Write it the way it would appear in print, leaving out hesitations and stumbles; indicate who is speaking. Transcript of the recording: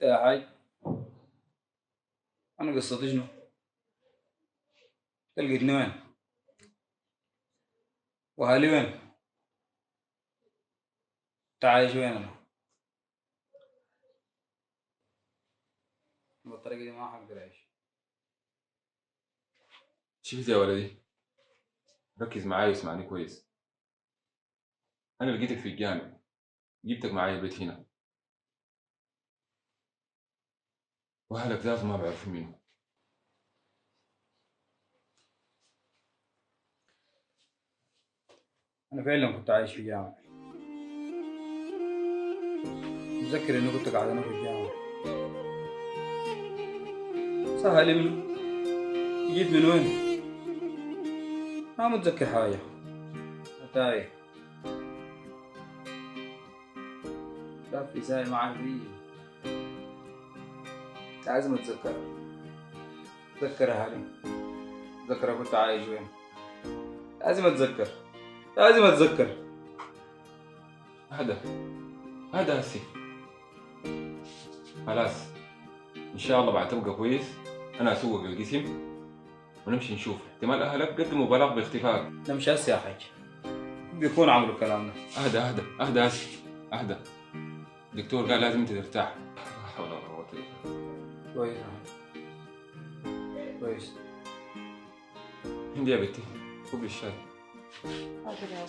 Speaker 1: يا حاج، أنا قصتي شنو؟ لقيتني وين؟ وأهلي وين؟ عايش وين أنا؟ بالطريقة دي ما حقدر أعيش.
Speaker 2: شفت يا ولدي، ركز معايا واسمعني كويس. أنا لقيتك في الجامع، جبتك معايا البيت هنا، وأهلك ذاته ما بعرفوا منه.
Speaker 1: أنا فعلا كنت عايش في جامع، متذكر إني كنت قاعد أنا في الجامع. بس أهلي منو؟ جيت من وين؟ ما متذكر حاجة. تايه. لا في ساي ما عارف إيه. لازم أتذكر. أتذكر أهلي. أتذكر كنت عايش وين. لازم أتذكر. لازم أتذكر.
Speaker 2: هذا هسي خلاص، إن شاء الله بعد تبقى كويس أنا أسوق القسم ونمشي نشوف احتمال أهلك قدموا بلاغ باختفائك.
Speaker 1: ده مش هسي يا حاج، بيكون عملوا الكلام ده.
Speaker 2: أهدى هسي، أهدى. الدكتور قال لازم أنت ترتاح. لا حول ولا قوة إلا بالله.
Speaker 1: كويس يا حاج. كويس.
Speaker 2: عندي يا بنتي كوب الشاي.
Speaker 3: حاضر يا